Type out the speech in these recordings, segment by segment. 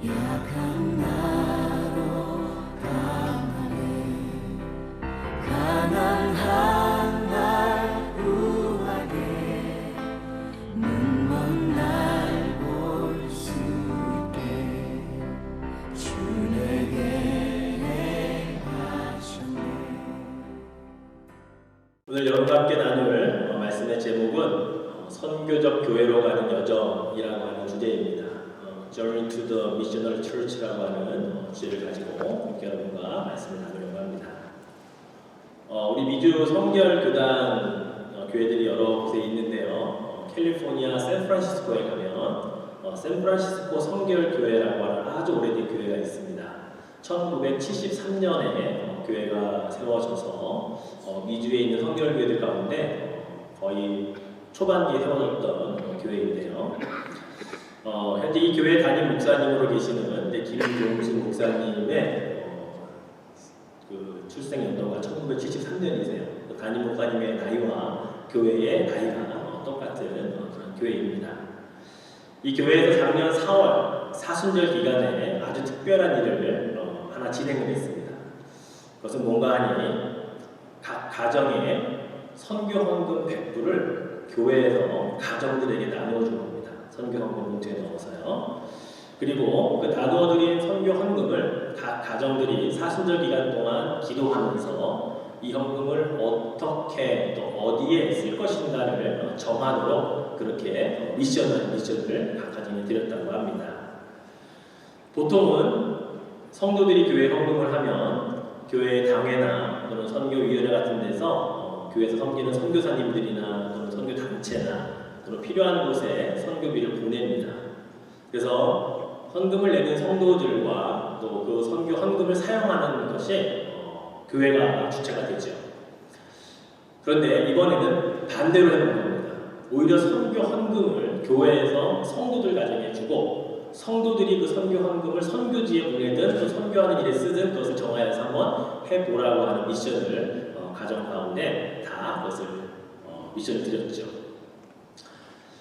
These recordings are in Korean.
약한 나로 강하게 가난한 날 우하게 눈먼 날 볼 수 있게 주 내게 행하셨네. 오늘 여러분과 함께 나눌 말씀의 제목은 선교적 교회로 가는 여정이라고 하는 주제입니다. Journey to the Missional Church라고 하는 주제를 가지고 여러분과 말씀을 나누려고 합니다. 우리 미주 성결교단 교회들이 여러 곳에 있는데요. 캘리포니아 샌프란시스코에 가면 샌프란시스코 성결교회라고 하는 아주 오래된 교회가 있습니다. 1973년에 교회가 세워져서 미주에 있는 성결교회들 가운데 거의 초반기에 세워졌던 교회인데요. 현재 이 교회 담임 목사님으로 계시는 김종수 목사님의 그 출생 연도가 1973년이세요. 담임 목사님의 나이와 교회의 나이가 똑같은 그런 교회입니다. 이 교회에서 작년 4월 사순절 기간에 아주 특별한 일을 하나 진행을 했습니다. 그것은 뭔가 하니 각 가정에 선교 헌금 100불을 교회에서 가정들에게 나누어 준 겁니다. 선교 헌금 봉투에 넣어서요. 그리고 그 나누어드린 선교 헌금을 각 가정들이 사순절 기간 동안 기도하면서 이 헌금을 어떻게 또 어디에 쓸 것인가를 정하도록 그렇게 미션을 각 가정에 드렸다고 합니다. 보통은 성도들이 교회 헌금을 하면 교회 당회나 또는 선교위원회 같은 데서 교회에서 섬기는 선교사님들이나 또는 선교단체나 또는 필요한 곳에 선교비를 보냅니다. 그래서 헌금을 내는 성도들과 또 그 선교 헌금을 사용하는 것이 교회가 주체가 되죠. 그런데 이번에는 반대로 해본 겁니다. 오히려 선교 헌금을 교회에서 성도들 가정에 주고 성도들이 그 선교 헌금을 선교지에 보내든 또 선교하는 일에 쓰든 그것을 정하여서 한번 해보라고 하는 미션을 가정 가운데 다 그것을 미션을 드렸죠.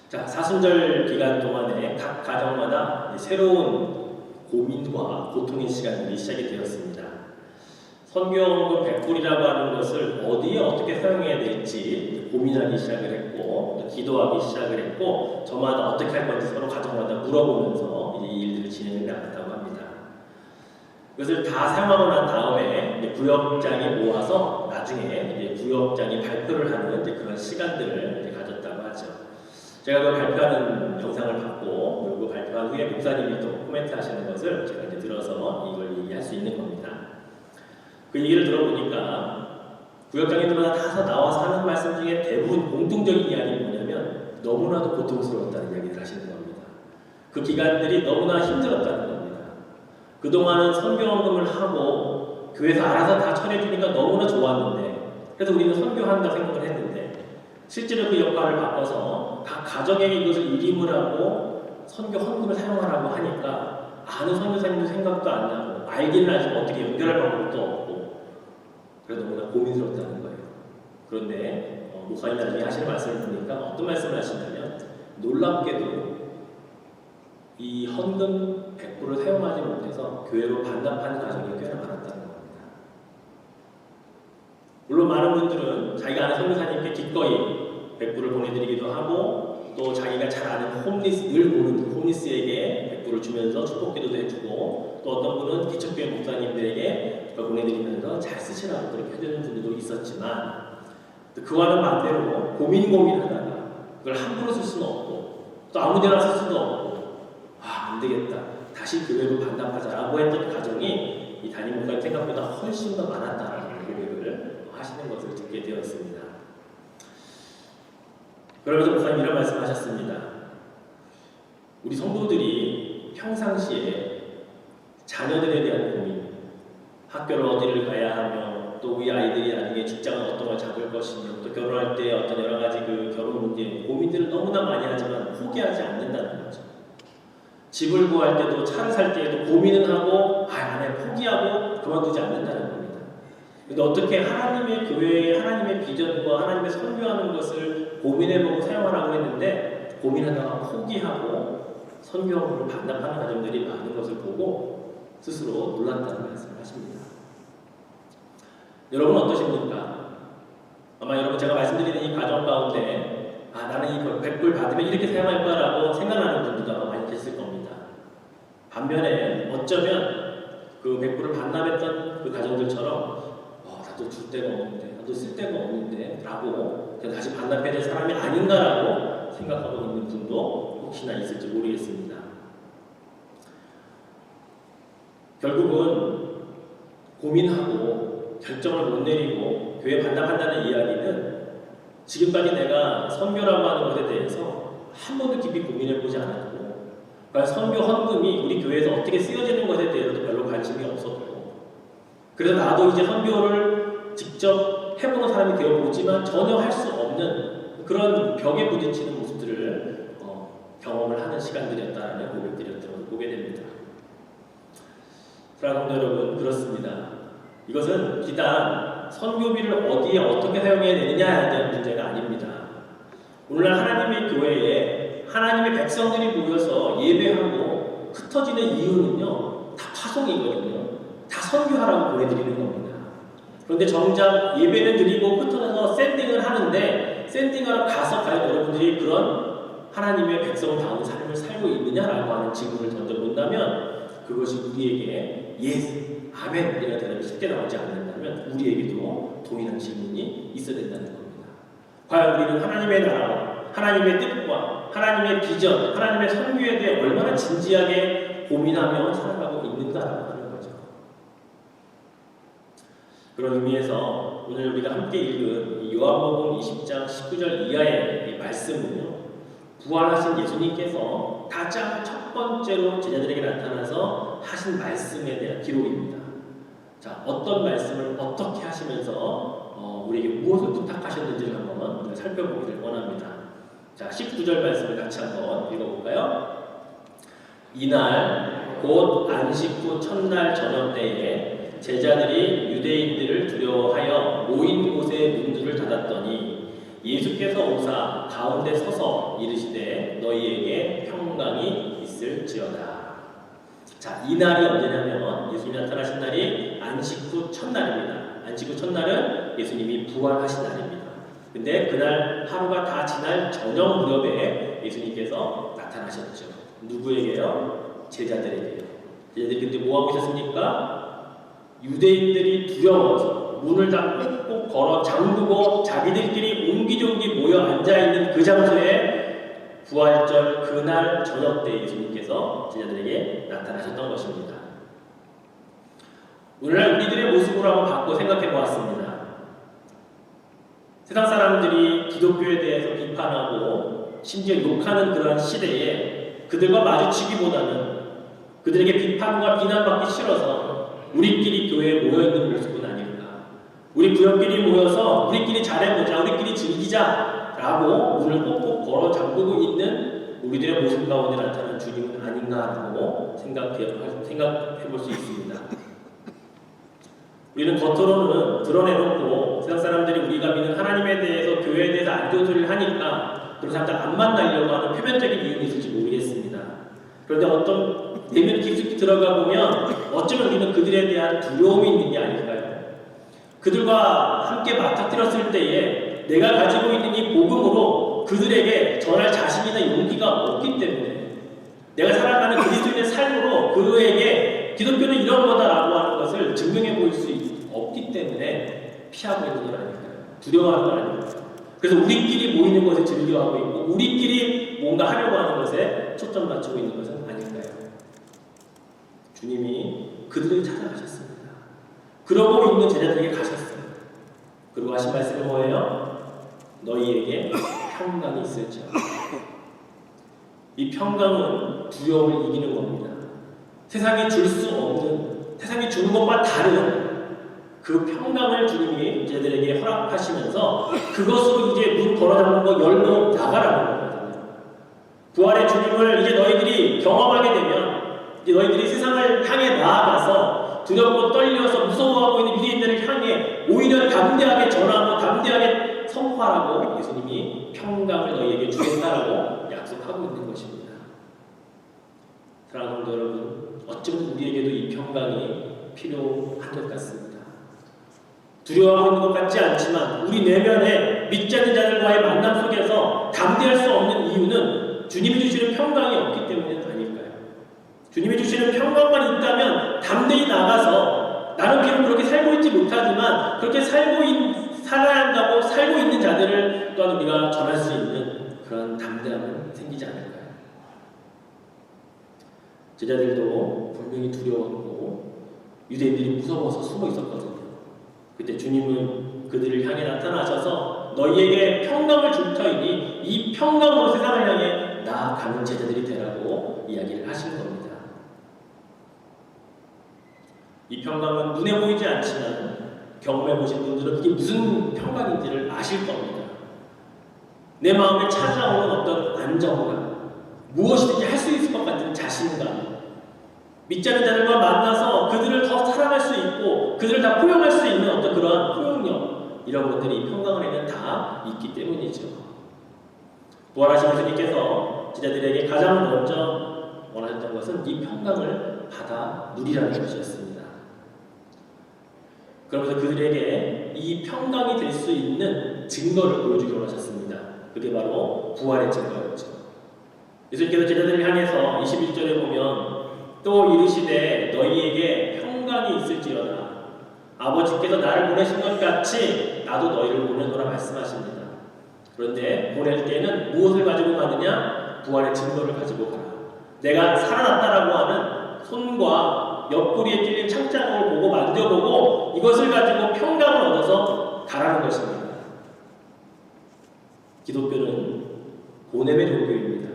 자, 사순절 기간 동안에 각 가정마다 새로운 고민과 고통의 시간들이 시작이 되었습니다. 선교헌금 100불이라고 하는 것을 어디에 어떻게 사용해야 될지 고민하기 시작을 했고 또 기도하기 시작을 했고 저마다 어떻게 할 건지 서로 가정마다 물어보면서 이 일들을 진행해 나갔다고 합니다. 그것을 다 사용하고 난 다음에 구역장이 모아서 나중에 구역장이 발표를 하는 그런 시간들을 가졌다고 하죠. 제가 그 발표하는 영상을 봤고 그리고 발표한 후에 목사님이 또 코멘트 하시는 것을 제가 이제 들어서 이걸 얘기할 수 있는 겁니다. 그 얘기를 들어보니까 구역장애들마다 다 나와서 하는 말씀 중에 대부분 공통적인 이야기는 뭐냐면 너무나도 고통스러웠다는 이야기를 하시는 겁니다. 그 기간들이 너무나 힘들었다는 겁니다. 그동안은 선교헌금을 하고 교회에서 알아서 다 처리해주니까 너무나 좋았는데 그래서 우리는 선교한다 생각을 했는데 실제로 그 역할을 바꿔서 각 가정에게 이것을 일임을 하고 선교 헌금을 사용하라고 하니까 아는 선교사님도 생각도 안 나고 알기는 알지만 어떻게 연결할 방법도 없고 그래서 너무나 고민스럽다는 거예요. 그런데 목사님 나중에 하시는 말씀을 보니까 어떤 말씀을 하시냐면 놀랍게도 이 헌금 100불을 사용하지 못해서 교회로 반납하는 가정이 꽤나 많았다는 겁니다. 물론 많은 분들은 자기가 아는 선교사님께 기꺼이 100불을 보내드리기도 하고 또 자기가 잘 아는 홈리스, 늘 보는 홈리스에게 100불을 주면서 축복기도도 해주고 또 어떤 분은 기척교회 목사님들에게 그걸 보내드리면서 잘 쓰시라고 그렇게 해주는 분들도 있었지만 그와는 반대로 고민하다가 그걸 함부로 쓸 수는 없고 또 아무데나 쓸 수도 없고 안 되겠다 다시 교회로 반납하자라고 했던 가정이 이 담임 목사님 생각보다 훨씬 더 많았다라는 고백을 하시는 것을 듣게 되었습니다. 그러면서 목사님 이런 말씀하셨습니다. 우리 성도들이 평상시에 자녀들에 대한 고민, 학교를 어디를 가야 하며 또 우리 아이들이 나중에 직장을 어떤 걸 잡을 것이며 또 결혼할 때 어떤 여러 가지 그 결혼 문제 고민들을 너무나 많이 하지만 포기하지 않는다는 거죠. 집을 구할 때도 차를 살 때에도 고민은 하고 안에 포기하고 그만두지 않는다는 겁니다. 근데 어떻게 하나님의 교회의 하나님의 비전과 하나님의 선교하는 것을 고민해보고 사용하라고 했는데 고민하다가 포기하고 선교를 반납하는 가정들이 많은 것을 보고 스스로 놀랐다는 말씀을 하십니다. 여러분 어떠십니까? 아마 여러분 제가 말씀드리는 이 과정 가운데 나는 이 100불 받으면 이렇게 사용할 거라고 생각하는 분들도 아마 많이 계실 겁니다. 반면에 어쩌면 그 100불을 반납했던 그 가정들처럼 나도 줄 데가 없는데, 나도 쓸 데가 없는데 라고 다시 반납해야 될 사람이 아닌가라고 생각하고 있는 분도 혹시나 있을지 모르겠습니다. 결국은 고민하고 결정을 못 내리고 교회 반납한다는 이야기는 지금까지 내가 선교라고 하는 것에 대해서 한 번도 깊이 고민해보지 않았고, 과연 선교 헌금이 우리 교회에서 어떻게 쓰여지는 것에 대해서도 별로 관심이 없었고, 그래서 나도 이제 선교를 직접 해보는 사람이 되어보지만 전혀 할 수 없는 그런 벽에 부딪히는 모습들을 경험을 하는 시간들이었다는 고백들이었던 것을 보게 됩니다. 사랑하는 여러분, 그렇습니다. 이것은 비단 선교비를 어디에 어떻게 사용해야 되느냐에 대한 문제가 아닙니다. 오늘날 하나님의 교회에 하나님의 백성들이 모여서 예배하고 흩어지는 이유는요, 다 파송이거든요. 다 선교하라고 보내드리는 겁니다. 그런데 정작 예배는 드리고 흩어져서 샌딩을 하는데, 샌딩하러 가서 과연 여러분들이 그런 하나님의 백성다운 삶을 살고 있느냐라고 하는 질문을 먼저 본다면, 그것이 우리에게 예스, 아멘 이런 대답이 쉽게 나오지 않는다면 우리에게도 동일한 질문이 있어야 된다는 겁니다. 과연 우리는 하나님의 나라와 하나님의 뜻과 하나님의 비전, 하나님의 선교에 대해 얼마나 진지하게 고민하며 살아가고 있는가라고 하는 거죠. 그런 의미에서 오늘 우리가 함께 읽은 요한복음 20장 19절 이하의 이 말씀은요, 부활하신 예수님께서 가장 첫 번째로 제자들에게 나타나서 하신 말씀에 대한 기록입니다. 자, 어떤 말씀을 어떻게 하시면서 우리에게 무엇을 부탁하셨는지를 한번 우리가 살펴보기를 원합니다. 자, 19절 말씀을 같이 한번 읽어볼까요? 이날 곧 안식 후 첫날 저녁 때에 제자들이 유대인들을 두려워하여 모인 곳에 문들을 닫았더니 예수께서 오사 가운데 서서 이르시되 너희에게 평강이 있을지어다. 자, 이 날이 언제냐면 예수님이 나타나신 날이 안식 후 첫날입니다. 안식 후 첫날은 예수님이 부활하신 날입니다. 근데 그날 하루가 다 지날 저녁 무렵에 예수님께서 나타나셨죠. 누구에게요? 제자들에게요. 제자들이 그때 뭐하고 있었습니까? 유대인들이 두려워서 문을 다 꾹꾹 걸어 잠그고 자기들끼리 옹기종기 모여 앉아있는 그 장소에 부활절 그날 저녁 때 예수님께서 제자들에게 나타나셨던 것입니다. 오늘날 우리들의 모습으로 한번 바꿔 생각해 보았습니다. 세상 사람들이 기독교에 대해서 비판하고 심지어 욕하는 그러한 시대에 그들과 마주치기보다는 그들에게 비판과 비난받기 싫어서 우리끼리 교회에 모여있는 모습은 아닐까. 우리 구역끼리 모여서 우리끼리 잘해보자, 우리끼리 즐기자라고 문을 꼭꼭 걸어 잠그고 있는 우리들의 모습 가운데 나타나는 주님은 아닌가라고 생각해볼 수 있습니다. 우리는 겉으로는 드러내놓고 세상 사람들이 우리가 믿는 하나님에 대해서, 교회에 대해서 안 좋은 소리를 하니까 그런 사람들 안 만나려고 하는 표면적인 이유는 있을지 모르겠습니다. 그런데 어떤 내면 깊숙이 들어가 보면 어쩌면 우리는 그들에 대한 두려움이 있는 게 아닐까요? 그들과 함께 맞닥뜨렸을 때에 내가 가지고 있는 이 복음으로 그들에게 전할 자신이나 용기가 없기 때문에, 내가 살아가는 그리스도인의 삶으로 그에게 기독교는 이런 거다라고 하는 것을 증명해 보일 수 없기 때문에 피하고 있는 건 아닐까요? 두려워하는 건 아닐까요? 그래서 우리끼리 모이는 것에 즐겨하고 있고 우리끼리 뭔가 하려고 하는 것에 초점 맞추고 있는 것은 아닐까요? 주님이 그들을 찾아가셨습니다. 그러고 있는 제자들에게 가셨어요. 그리고 하신 말씀이 뭐예요? 너희에게 평강이 있을지어다. 이 평강은 두려움을 이기는 겁니다. 세상이 줄 수 없는, 세상이 주는 것과 다른 그 평강을 주님이 제자들에게 허락하시면서 그것으로 이제 문 걸어잡는 거 열고 나가라는 거거든요. 부활의 주님을 이제 너희들이 경험하게 되면 이제 너희들이 세상을 향해 나아가서 두렵고 떨려서 무서워하고 있는 유대인들을 향해 오히려 담대하게 전하고 담대하게 선포하라고 예수님이 평강을 너희에게 주겠다라고 약속하고 있는 것입니다. 사랑하는 성도 여러분, 어쩌면 우리에게도 이 평강이 필요한 것 같습니다. 두려워하고 있는 것 같지 않지만 우리 내면에 믿지 않는 자들과의 만남 속에서 담대할 수 없는 이유는 주님이 주시는 평강이 없기 때문은 아닐까요? 주님이 주시는 평강만 있다면 담대히 나가서 나는 비록 그렇게 살고 있지 못하지만 그렇게 살아야 한다고 살고 있는 자들을 또한 우리가 전할 수 있는 그런 담대함은 생기지 않을까요? 제자들도 분명히 두려웠고 유대인들이 무서워서 숨어 있었거든요. 그때 주님은 그들을 향해 나타나셔서 너희에게 평강을 줄 터이니 이 평강으로 세상을 향해 나아가는 제자들이 되라고 이야기를 하신 겁니다. 이 평강은 눈에 보이지 않지만 경험해 보신 분들은 그게 무슨 평강인지를 아실 겁니다. 내 마음에 찾아오는 어떤 안정감, 무엇이든지 할 수 있을 것 같은 자신감, 믿지 않는 자들과 만나서 그들을 더 사랑할 수 있고 그들을 다 포용할 수 있는 어떤 그러한 포용력, 이런 것들이 이 평강 안에는 다 있기 때문이죠. 부활하신 예수님께서 제자들에게 가장 먼저 원하셨던 것은 이 평강을 받아 누리라는 것이었습니다. 그러면서 그들에게 이 평강이 될 수 있는 증거를 보여주기 원하셨습니다. 그게 바로 부활의 증거였죠. 예수님께서 제자들을 향해서 21절에 보면 또 이르시되 너희에게 평강이 있을지어다. 아버지께서 나를 보내신 것 같이 나도 너희를 보내노라 말씀하십니다. 그런데 보낼 때는 무엇을 가지고 가느냐? 부활의 증거를 가지고 가라. 내가 살아났다라고 하는 손과 옆구리에 찔린 창자국을 보고 만져보고 이것을 가지고 평강을 얻어서 가라는 것입니다. 기독교는 보냄의 종교입니다.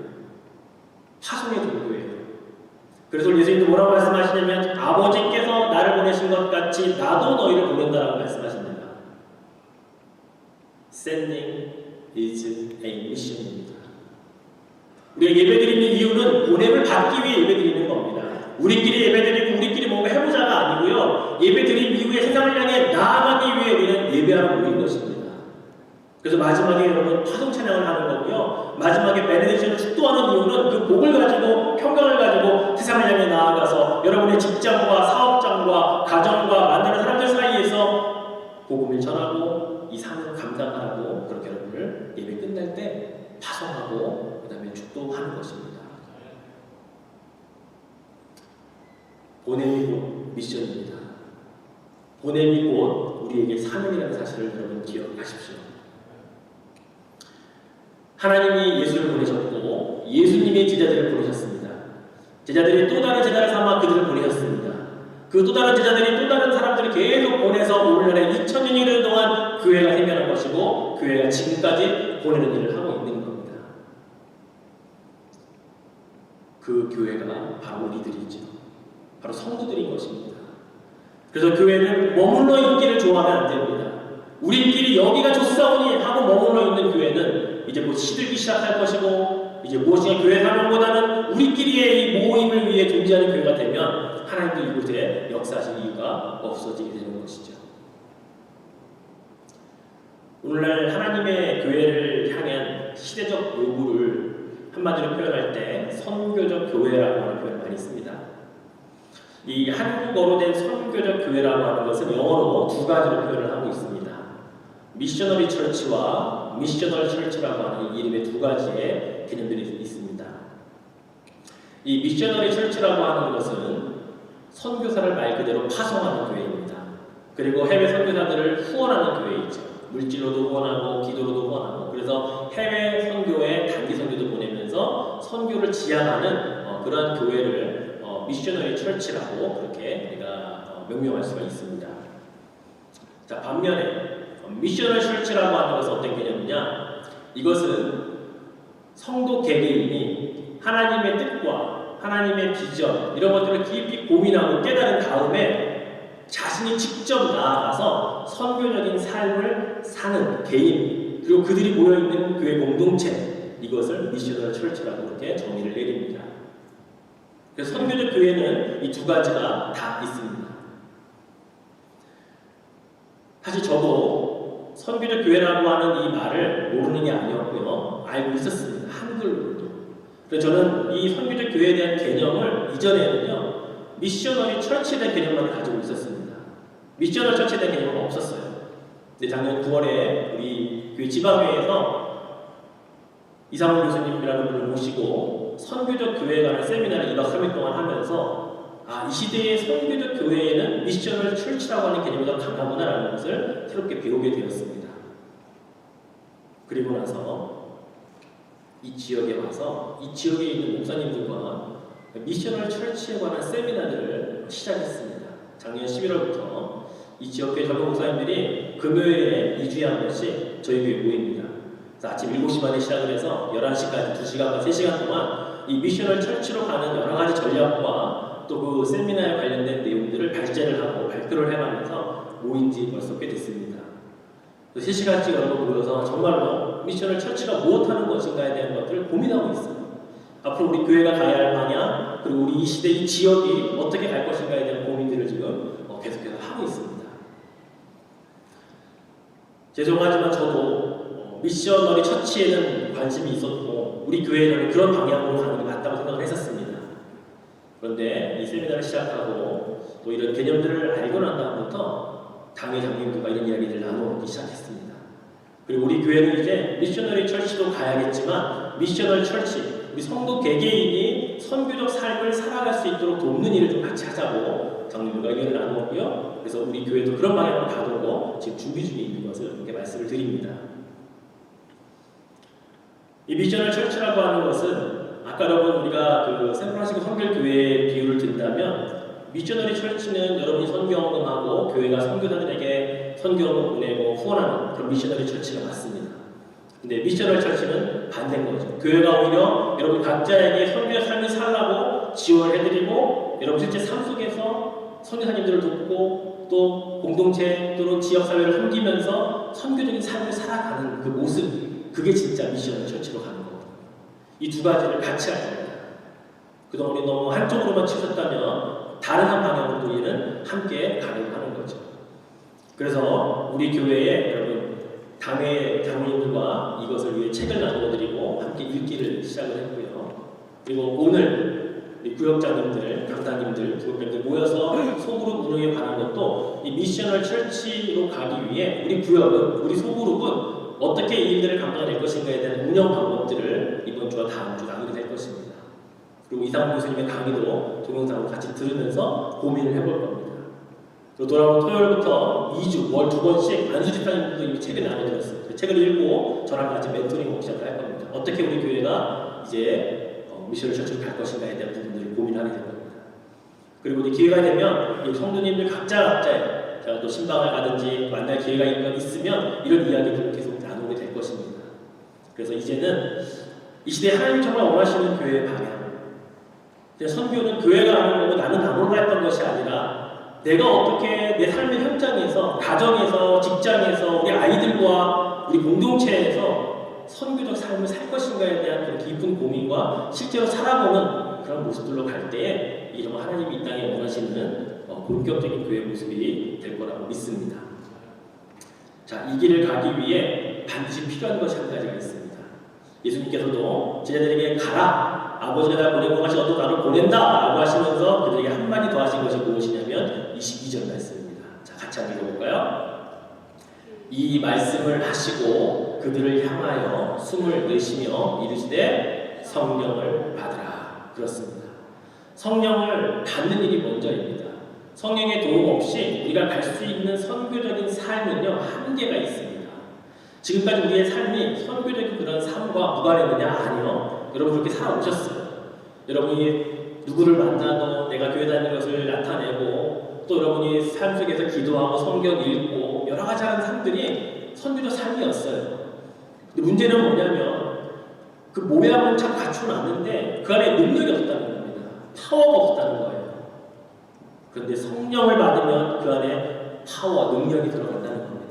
파송의 종교예요. 그래서 예수님도 뭐라고 말씀하시냐면 아버지께서 나를 보내신 것 같이 나도 너희를 보낸다라고 말씀하십니다. Sending is a mission입니다. 우리가 예배드리는 이유는 보냄을 받기 위해 예배드리는 겁니다. 우리끼리 예배드리고 우리끼리 뭔가 해보자가 아니고요. 예배드린 이후에 세상을 향해 나아가기 위해 우리는 예배하러 모인 것입니다. 그래서 마지막에 여러분 파송 찬양을 하는 거고요. 마지막에 베네딕션을 축도하는 이유는 그 복을 가지고 평강을 가지고 세상을 향해 나아가서 여러분의 직장과 사업장과 가정과 만나는 사람들 사이에서 복음을 전하고 이 삶을 감당하라고 그렇게 여러분을 예배 끝날 때 파송하고 그 다음에 축도하는 것입니다. 보냄이 곧 미션입니다. 보냄이 곧 우리에게 사명이라는 사실을 여러분 기억하십시오. 하나님이 예수를 보내셨고 예수님이 제자들을 보내셨습니다. 제자들이 또 다른 제자를 삼아 그들을 보내셨습니다. 그 또 다른 제자들이 또 다른 사람들을 계속 보내서 오늘날에 2000년이 되는 동안 교회가 생겨난 것이고 교회가 지금까지 보내는 일을 하고 있는 겁니다. 그 교회가 바로 우리들이죠. 바로 성도들인 것입니다. 그래서 교회는 머물러 있기를 좋아하면 안 됩니다. 우리끼리 여기가 좋사오니 하고 머물러 있는 교회는 이제 곧 시들기 시작할 것이고 이제 무엇인가 교회 사명보다는 우리끼리의 이 모임을 위해 존재하는 교회가 되면 하나님도 이곳에 역사하실 이유가 없어지게 되는 것이죠. 오늘날 하나님의 교회를 향한 시대적 요구를 한마디로 표현할 때 선교적 교회라고 하는 표현을 많이 씁니다. 이 한국어로 된 선교적 교회라고 하는 것은 영어로 두 가지로 표현을 하고 있습니다. 미셔너리 철치와 미셔널 철치라고 하는 이름의 두 가지의 개념들이 있습니다. 이 미셔너리 철치라고 하는 것은 선교사를 말 그대로 파송하는 교회입니다. 그리고 해외 선교사들을 후원하는 교회이죠. 물질로도 후원하고 기도로도 후원하고 그래서 해외 선교에 단기 선교도 보내면서 선교를 지향하는 그러한 교회를 미셔너리 철치라고 그렇게 우리가 명명할 수가 있습니다. 자, 반면에 미셔널 철치라고 하는 것은 어떤 개념이냐? 이것은 성도 개개인이 하나님의 뜻과 하나님의 비전 이런 것들을 깊이 고민하고 깨달은 다음에 자신이 직접 나아가서 선교적인 삶을 사는 개인 그리고 그들이 모여있는 교회 공동체 이것을 미셔널 철치라고 그렇게 정의를 내립니다. 그래서 선교적 교회는 이 두 가지가 다 있습니다. 사실 저도 선교적 교회라고 하는 이 말을 모르는 게 아니었고요. 알고 있었습니다. 한글로도. 그래서 저는 이 선교적 교회에 대한 개념을 이전에는요, 미셔너리 처치에 대한 개념만 가지고 있었습니다. 미셔너리 처치에 대한 개념은 없었어요. 근데 작년 9월에 우리 교회 지방회에서 이상훈 교수님이라는 분을 모시고 선교적 교회에 관한 세미나를 2박 3일 동안 하면서 이 시대의 선교적 교회에는 미셔널 철치라고 하는 개념이 더 강하구나라는 것을 새롭게 배우게 되었습니다. 그리고 나서 이 지역에 와서 이 지역에 있는 목사님들과 미셔널 철치에 관한 세미나들을 시작했습니다. 작년 11월부터 이 지역의 젊은 목사님들이 금요일에 2주에 한 번씩 저희 교회에 모입니다. 그래서 아침 7시 반에 시작을 해서 11시까지 2시간과 3시간 동안 이 미셔널 철치로 가는 여러 가지 전략과 또 그 세미나에 관련된 내용들을 발제를 하고 발표를 해가면서 모인 지 벌써 꽤 됐습니다. 3시간씩 여러분 모여서 정말로 미셔널 철치가 무엇하는 것인가에 대한 것들을 고민하고 있어요. 앞으로 우리 교회가 가야 할 방향, 그리고 우리 이 시대 이 지역이 어떻게 갈 것인가에 대한 고민들을 지금 계속해서 하고 있습니다. 죄송하지만 저도 미셔너리 처치에는 관심이 있었고 우리 교회는 그런 방향으로 가는 게 맞다고 생각을 했었습니다. 그런데 이 세미나를 시작하고 또 이런 개념들을 알고 난 다음부터 당의 장님들과 이런 이야기를 나누기 시작했습니다. 그리고 우리 교회는 이제 미셔너리 철치도 가야겠지만 미셔널 철치, 우리 성도 개개인이 선교적 삶을 살아갈 수 있도록 돕는 일을 좀 같이 하자고 장님들과 의견을 나누었고요. 그래서 우리 교회도 그런 방향으로 가도록 지금 준비 중에 있는 것을 이렇게 말씀을 드립니다. 이 미셔널 철치라고 하는 것은 아까 여러분 우리가 그 샌프란시스코 선결교회의 비유를 든다면 미셔너리 철치는 여러분이 선교헌금하고 교회가 선교사들에게 선교헌금 보내고 후원하는 그런 미셔너리 철치가 맞습니다. 근데 미셔너리 철치는 반대인 거죠. 교회가 오히려 여러분 각자에게 선교의 삶을 살라고 지원을 해드리고 여러분 실제 삶 속에서 선교사님들을 돕고 또 공동체 또는 지역사회를 섬기면서 선교적인 삶을 살아가는 그 모습, 그게 진짜 미셔너리 철치로 가는 거거든요. 이 두 가지를 같이 해야 됩니다. 그동안 우리 너무 한쪽으로만 치솟다면 다른 한 방향으로 우리는 함께 가려고 하는 거죠. 그래서 우리 교회에 여러분 당회 장로님들과 이것을 위해 책을 나누어드리고 함께 읽기를 시작을 했고요. 그리고 오늘 우리 구역장님들, 강사님들, 구역장님들 모여서 소그룹 운영에 관한 것도 이 미셔널 철치로 가기 위해 우리 구역은, 우리 소그룹은 어떻게 이 일들을 감당할 것인가에 대한 운영 방법들을 이번 주와 다음 주 나누게 될 것입니다. 그리고 이상훈 교수님의 강의도 동영상으로 같이 들으면서 고민을 해볼 겁니다. 또 돌아온 토요일부터 2주, 월 2번씩 안수 집사님들도 이미 책을 나눠드렸어요. 그 책을 읽고 저랑 같이 멘토링 워크숍을 할 겁니다. 어떻게 우리 교회가 이제 미셔널 철치로 갈 것인가에 대한 부분들을 고민하게 될 겁니다. 그리고 이제 기회가 되면 이 성도님들 각자의 제가 또 신방을 가든지 만날 기회가 있으면 이런 이야기들을 계속 나누게 될 것입니다. 그래서 이제는 이 시대에 하나님이 정말 원하시는 교회의 방향, 선교는 교회가 하는 거고 나는 나 몰라 했던 것이 아니라 내가 어떻게 내 삶의 현장에서, 가정에서, 직장에서, 우리 아이들과 우리 공동체에서 선교적 삶을 살 것인가에 대한 그런 깊은 고민과 실제로 살아보는 그런 모습들로 갈 때에 이런 하나님이 이 땅에 원하시는 본격적인 교회 모습이 될 거라고 믿습니다. 자, 이 길을 가기 위해 반드시 필요한 것이 한 가지가 있습니다. 예수님께서도 제자들에게 가라, 아버지가 날 보낸 것 같이 너도 나를 보낸다 라고 하시면서 그들에게 한마디 더 하신 것이 무엇이냐면 22절 말씀입니다. 자, 같이 한번 읽어볼까요? 이 말씀을 하시고 그들을 향하여 숨을 내쉬며 이르시되 성령을 받으라. 그렇습니다. 성령을 받는 일이 먼저입니다. 성령의 도움 없이 우리가 갈 수 있는 선교적인 삶은요, 한계가 있습니다. 지금까지 우리의 삶이 선교적인 그런 삶과 무관했느냐? 아니요. 여러분 그렇게 살아오셨어요. 여러분이 누구를 만나도 내가 교회 다니는 것을 나타내고 또 여러분이 삶 속에서 기도하고 성경 읽고 여러 가지 하는 삶들이 선교적 삶이었어요. 근데 문제는 뭐냐면 그 모양은 참 갖춰놨는데 그 안에 능력이 없다는 겁니다. 파워가 없다는 거예요. 그런데 성령을 받으면 그 안에 파워와 능력이 들어간다는 겁니다.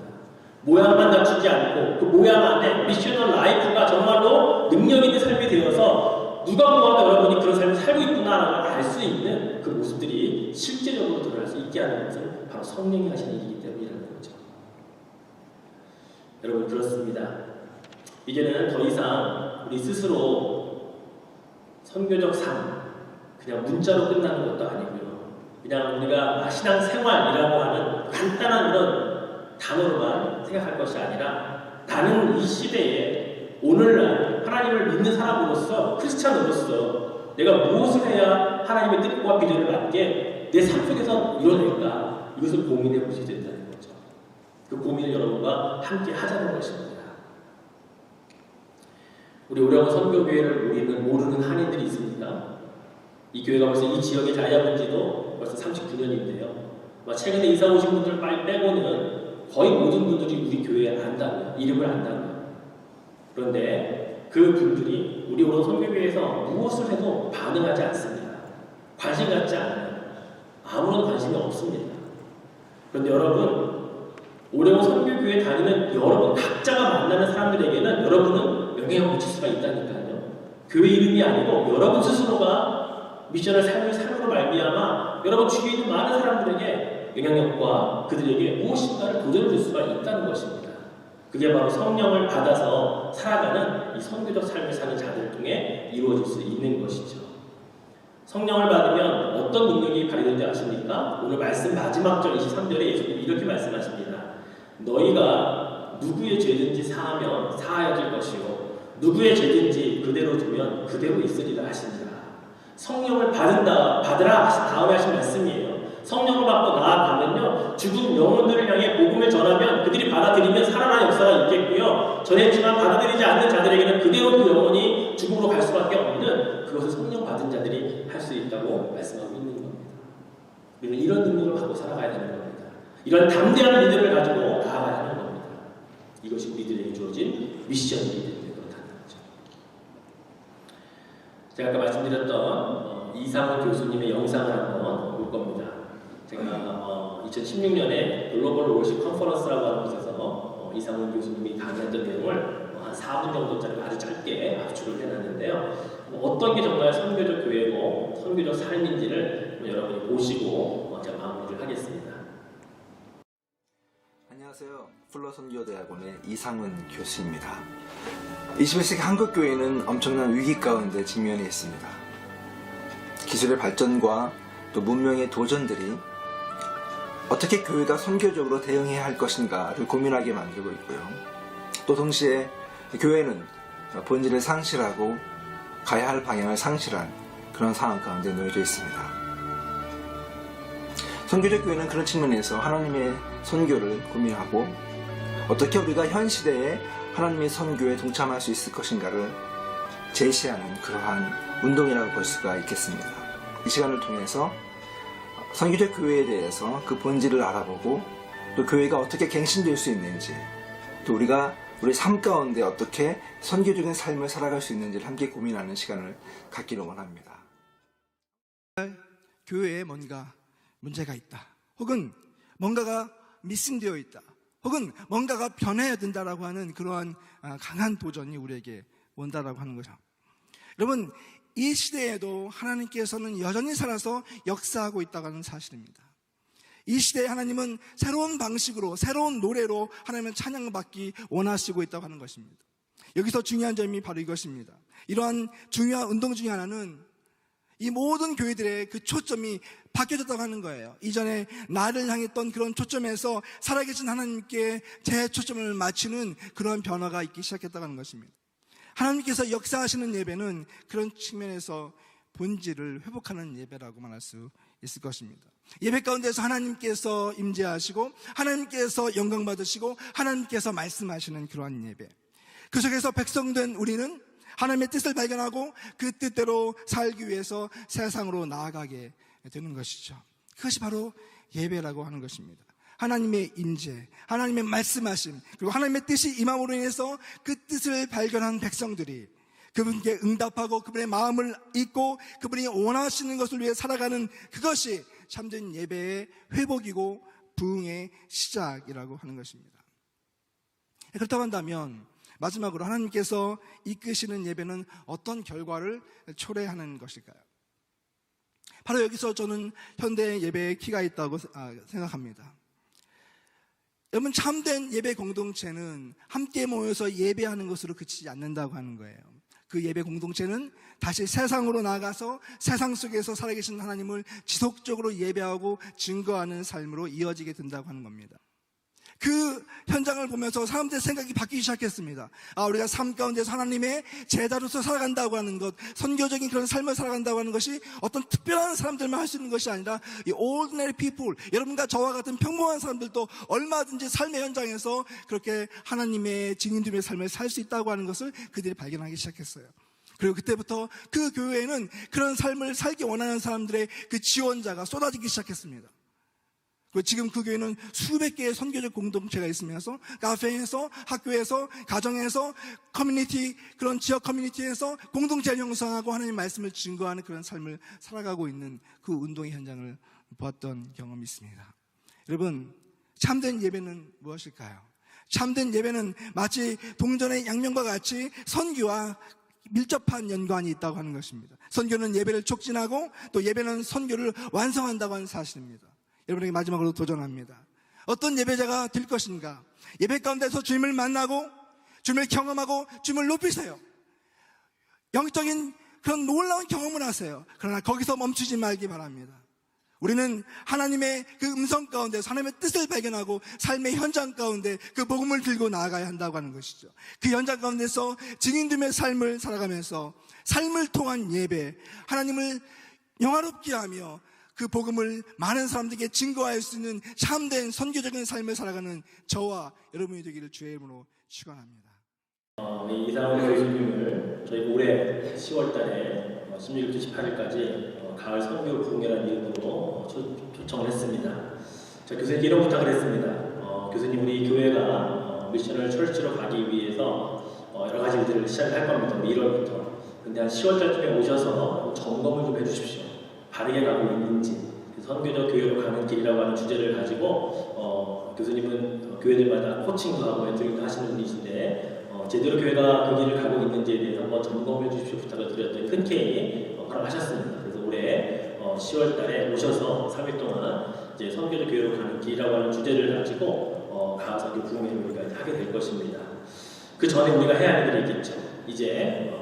모양만 갖추지 않고 그 모양 안에 미셔널 라이프가 정말로 능력 있는 삶이 되어서 누가 보아도 여러분이 그런 삶을 살고 있구나라고 알 수 있는 그 모습들이 실제적으로 드러날 수 있게 하는 것은 바로 성령이 하시는 일이기 때문이라는 거죠. 여러분 그렇습니다. 이제는 더 이상 우리 스스로 선교적 삶, 그냥 문자로 끝나는 것도 아니고요. 그냥 우리가 신앙 생활이라고 하는 간단한 그런 단어로만 생각할 것이 아니라 나는 이 시대에 오늘날 하나님을 믿는 사람으로서 크리스찬으로서 내가 무엇을 해야 하나님의 뜻과 비전을 맞게 내 삶 속에서 이뤄낼까, 이것을 고민해 보셔야 된다는 거죠. 그 고민을 여러분과 함께 하자는 것입니다. 우리 오려운 선교교회를 우리는 모르는 한인들이 있습니다. 이 교회가 벌써 이 지역에 자리 잡은 지도 벌써 39년인데요. 최근에 이사 오신 분들 빨리 빼고는 거의 모든 분들이 우리 교회에 안다고요. 이름을 안다고요. 그런데 그 분들이 우리 오려운 선교교회에서 무엇을 해도 반응하지 않습니다. 관심 갖지 않아요. 아무런 관심이 없습니다. 그런데 여러분, 오려운 선교교회 다니는 여러분 각자가 만나는 사람들에게는 여러분은 영향을 미칠 수가 있다니까요. 교회 이름이 아니고 여러분 스스로가 미션을 삶으로 말미암아 여러분 주위에 있는 많은 사람들에게 영향력과 그들에게 무엇인가를 도전을 줄 수가 있다는 것입니다. 그게 바로 성령을 받아서 살아가는 이 선교적 삶을 사는 자들을 통해 이루어질 수 있는 것이죠. 성령을 받으면 어떤 능력이 발휘되는지 아십니까? 오늘 말씀 마지막 절 23절에 예수님이 이렇게 말씀하십니다. 너희가 누구의 죄든지 사하면 사하여질 것이요 누구의 죄든지 그대로 두면 그대로 있으리라 하시니라. 성령을 받으라 하신 다음에 하신 말씀이에요. 성령을 받고 나아가면요 죽은 영혼들을 향해 복음을 전하면 그들이 받아들이면 살아나는 역사가 있겠고요, 전했지만 받아들이지 않는 자들에게는 그대로 그 영혼이 죽음으로 갈 수밖에 없는 그것을 성령 받은 자들이 할 수 있다고 말씀하고 있는 겁니다. 우리는 이런 능력을 갖고 살아가야 되는 겁니다. 이런 담대한 믿음을 가지고 나아가야 하는 겁니다. 이것이 우리들에게 주어진 미션이기 때문에 그렇다는 거죠. 제가 아까 말씀드렸던 이상훈 교수님의 영상을 한번 볼 겁니다. 제가 2016년에 글로벌 월십 컨퍼런스라고 하는 곳에서 이상훈 교수님이 강의했던 내용을 한 4분 정도짜리 아주 짧게 압축을 해놨는데요. 어떤 게 정말 선교적 교회고 선교적 삶인지를 여러분이 보시고 제가 마무리를 하겠습니다. 안녕하세요. 플러선교대학원의 이상훈 교수입니다. 21세기 한국교회는 엄청난 위기 가운데 직면해 있습니다. 기술의 발전과 또 문명의 도전들이 어떻게 교회가 선교적으로 대응해야 할 것인가를 고민하게 만들고 있고요. 또 동시에 교회는 본질을 상실하고 가야 할 방향을 상실한 그런 상황 가운데 놓여져 있습니다. 선교적 교회는 그런 측면에서 하나님의 선교를 고민하고 어떻게 우리가 현 시대에 하나님의 선교에 동참할 수 있을 것인가를 제시하는 그러한 운동이라고 볼 수가 있겠습니다. 이 시간을 통해서 선교적 교회에 대해서 그 본질을 알아보고 또 교회가 어떻게 갱신될 수 있는지 또 우리가 우리 삶 가운데 어떻게 선교적인 삶을 살아갈 수 있는지를 함께 고민하는 시간을 갖기를 원합니다. 교회에 뭔가 문제가 있다, 혹은 뭔가가 미싱되어 있다, 혹은 뭔가가 변해야 된다라고 하는 그러한 강한 도전이 우리에게 온다라고 하는 거죠. 여러분, 이 시대에도 하나님께서는 여전히 살아서 역사하고 있다고 하는 사실입니다. 이 시대에 하나님은 새로운 방식으로, 새로운 노래로 하나님은 찬양받기 원하시고 있다고 하는 것입니다. 여기서 중요한 점이 바로 이것입니다. 이러한 중요한 운동 중에 하나는 이 모든 교회들의 그 초점이 바뀌어졌다고 하는 거예요. 이전에 나를 향했던 그런 초점에서 살아계신 하나님께 재초점을 맞추는 그런 변화가 있기 시작했다고 하는 것입니다. 하나님께서 역사하시는 예배는 그런 측면에서 본질을 회복하는 예배라고 말할 수 있을 것입니다. 예배 가운데서 하나님께서 임재하시고 하나님께서 영광 받으시고 하나님께서 말씀하시는 그러한 예배, 그 속에서 백성된 우리는 하나님의 뜻을 발견하고 그 뜻대로 살기 위해서 세상으로 나아가게 되는 것이죠. 그것이 바로 예배라고 하는 것입니다. 하나님의 임재, 하나님의 말씀하심, 그리고 하나님의 뜻이 임함으로 인해서 그 뜻을 발견한 백성들이 그분께 응답하고 그분의 마음을 잊고 그분이 원하시는 것을 위해 살아가는 그것이 참된 예배의 회복이고 부흥의 시작이라고 하는 것입니다. 그렇다고 한다면 마지막으로 하나님께서 이끄시는 예배는 어떤 결과를 초래하는 것일까요? 바로 여기서 저는 현대 예배의 키가 있다고 생각합니다. 여러분, 참된 예배 공동체는 함께 모여서 예배하는 것으로 그치지 않는다고 하는 거예요. 그 예배 공동체는 다시 세상으로 나아가서 세상 속에서 살아계신 하나님을 지속적으로 예배하고 증거하는 삶으로 이어지게 된다고 하는 겁니다. 그 현장을 보면서 사람들의 생각이 바뀌기 시작했습니다. 우리가 삶 가운데서 하나님의 제자로서 살아간다고 하는 것, 선교적인 그런 삶을 살아간다고 하는 것이 어떤 특별한 사람들만 할 수 있는 것이 아니라 이 ordinary people, 여러분과 저와 같은 평범한 사람들도 얼마든지 삶의 현장에서 그렇게 하나님의 증인됨의 삶을 살 수 있다고 하는 것을 그들이 발견하기 시작했어요. 그리고 그때부터 그 교회에는 그런 삶을 살기 원하는 사람들의 그 지원자가 쏟아지기 시작했습니다. 지금 그 교회는 수백 개의 선교적 공동체가 있으면서 카페에서, 학교에서, 가정에서, 커뮤니티, 그런 지역 커뮤니티에서 공동체를 형성하고 하나님 말씀을 증거하는 그런 삶을 살아가고 있는 그 운동의 현장을 보았던 경험이 있습니다. 여러분, 참된 예배는 무엇일까요? 참된 예배는 마치 동전의 양면과 같이 선교와 밀접한 연관이 있다고 하는 것입니다. 선교는 예배를 촉진하고 또 예배는 선교를 완성한다고 하는 사실입니다. 여러분에게 마지막으로 도전합니다. 어떤 예배자가 될 것인가? 예배 가운데서 주님을 만나고 주님을 경험하고 주님을 높이세요. 영적인 그런 놀라운 경험을 하세요. 그러나 거기서 멈추지 말기 바랍니다. 우리는 하나님의 그 음성 가운데서 하나님의 뜻을 발견하고 삶의 현장 가운데 그 복음을 들고 나아가야 한다고 하는 것이죠. 그 현장 가운데서 증인됨의 삶을 살아가면서 삶을 통한 예배, 하나님을 영화롭게 하며 그 복음을 많은 사람들에게 증거할 수 있는 참된 선교적인 삶을 살아가는 저와 여러분이 되기를 주의 이름으로 축원합니다. 이상훈 교수님을 저희 올해 10월 달에 16일부터 18일까지 가을 선교 부흥회라는 이름으로 초청을 했습니다. 교수님께 이런 부탁을 했습니다. 교수님, 우리 교회가 미셔널 철치로 가기 위해서 여러 가지 일들을 시작할 겁니다. 1월부터. 근데 한 10월 달쯤에 오셔서 점검을 좀 해주십시오. 바르게 가고 있는지, 선교적 교회로 가는 길이라고 하는 주제를 가지고 교수님은 교회들마다 코칭도 하고 멘토링도 하시는 분이신데 제대로 교회가 그 길을 가고 있는지에 대해서 한번 점검해 주십시오 부탁을 드렸더니 흔쾌히 허락하셨습니다. 그래서 올해 10월 달에 오셔서 3일 동안 이제 선교적 교회로 가는 길이라고 하는 주제를 가지고 가을 선교 부흥회를 우리가 하게 될 것입니다. 그 전에 우리가 해야 할 일이 있겠죠. 이제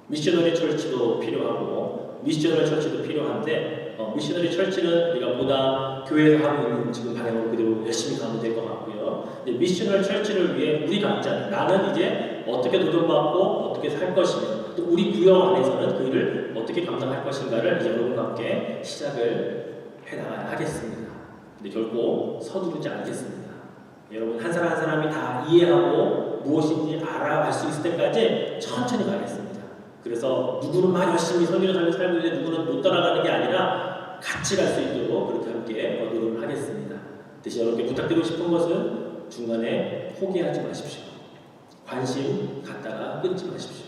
미셔너리 철치도 필요하고 미셔너리 철치도 필요한데 미셔너리 철치는 우리가 보다 교회에서 하고 있는 지금 방향으로 그대로 열심히 가면 될 것 같고요. 미셔너리 철치를 위해 우리 각자, 나는 이제 어떻게 도전받고 어떻게 살 것이며 또 우리 구역 안에서는 그 일을 어떻게 감당할 것인가를 이제 여러분과 함께 시작을 해나가야 하겠습니다. 근데 결코 서두르지 않겠습니다. 여러분 한 사람 한 사람이 다 이해하고 무엇인지 알아갈 수 있을 때까지 천천히 가겠습니다. 그래서 누구는 막 열심히 선교적 삶을 살고 있는데 누구는 못 따라가는 게 아니라 같이 갈 수 있도록 그렇게 함께 노력을 하겠습니다. 대신 여러분께 부탁드리고 싶은 것은 중간에 포기하지 마십시오. 관심 갖다가 끊지 마십시오.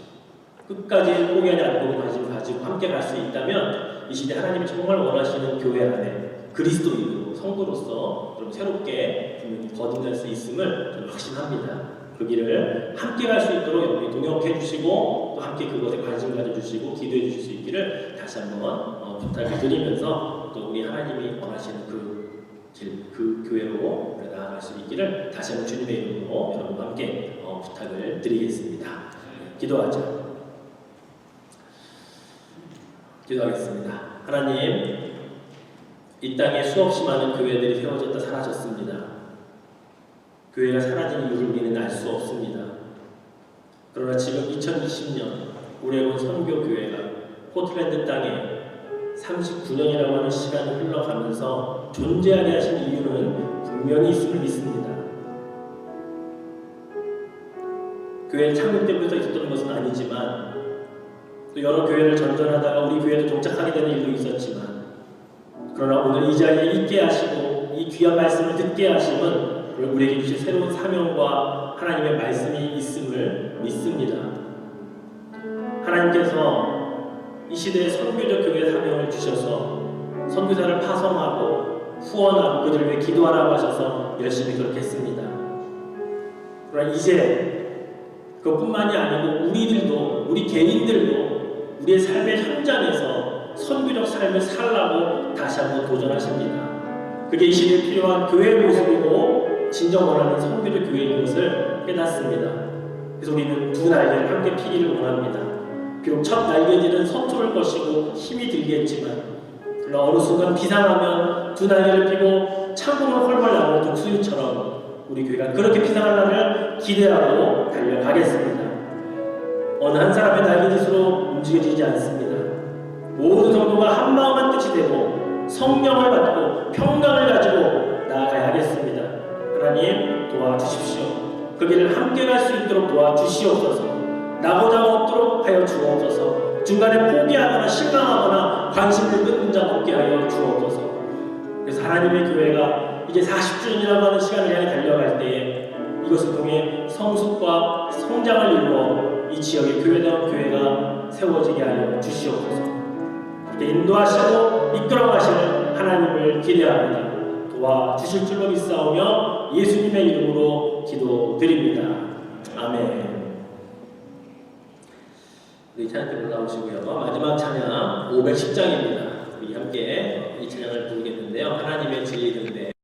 끝까지 포기하지 않고 관심 가지고 함께 갈 수 있다면 이 시대 하나님이 정말 원하시는 교회 안에 그리스도인으로 성도로서 좀 새롭게 분명히 거듭날 수 있음을 저는 확신합니다. 그 길을 함께 갈 수 있도록 여러분이 동역해 주시고 또 함께 그것에 관심 가져주시고 기도해 주실 수 있기를 다시 한번 부탁을 드리면서 또 우리 하나님이 원하시는 그 길, 그 교회로 나아갈 수 있기를 다시 한번 주님의 이름으로 여러분과 함께 부탁을 드리겠습니다. 기도하죠. 기도하겠습니다. 하나님, 이 땅에 수없이 많은 교회들이 세워졌다 사라졌습니다. 교회가 사라진 이유를 우리는 알 수 없습니다. 그러나 지금 2020년 오레곤 선교교회가 포틀랜드 땅에 39년이라고 하는 시간이 흘러가면서 존재하게 하신 이유는 분명히 있음을 믿습니다. 교회 창립 때부터 있었던 것은 아니지만 또 여러 교회를 전전하다가 우리 교회도 동작하게 되는 일도 있었지만 그러나 오늘 이 자리에 있게 하시고 이 귀한 말씀을 듣게 하심은 우리에게 주신 새로운 사명과 하나님의 말씀이 있음을 믿습니다. 하나님께서 이 시대에 선교적 교회 사명을 주셔서 선교사를 파송하고 후원하고 그들을 위해 기도하라고 하셔서 열심히 그렇게 했습니다. 그러나 이제 그것뿐만이 아니고 우리들도 우리 개인들도 우리의 삶의 현장에서 선교적 삶을 살라고 다시 한번 도전하십니다. 그게 이 시대에 필요한 교회의 모습이고 진정 원하는 선교적 교회인 것을 깨닫습니다. 그래서 우리는 두 날개를 함께 피기를 원합니다. 비록 첫 날개질은 서투를 것이고 힘이 들겠지만 그러나 어느 순간 비상하면 두 날개를 피고 창문을 헐벌 나오는 독수리처럼 우리 교회가 그렇게 비상할 날을 기대하고 달려가겠습니다. 어느 한 사람의 날개짓으로 움직여지지 않습니다. 모든 성도가 한마음한 뜻이 되고 성령을 받고 평강을 가지고 나아가야 하겠습니다. 하나님 도와주십시오. 그 길을 함께 갈 수 있도록 도와주시옵소서. 나고자 없도록 하여 주옵소서. 중간에 포기하거나 실망하거나 관심을 끊는 자 없게 하여 주옵소서. 그래서 하나님의 교회가 이제 40주년이라고 하는 시간을 향해 달려갈 때에 이것을 통해 성숙과 성장을 이루어 이 지역의 교회다운 교회가 세워지게 하여 주시옵소서. 그렇게 인도하시고 이끌어가시는 하나님을 기대합니다. 도와주실 줄로 믿사오며 예수님의 이름으로 기도드립니다. 아멘. 우리 찬양팀 올라오시고요. 마지막 찬양 510장입니다. 우리 함께 이 찬양을 부르겠는데요. 하나님의 진리 등대.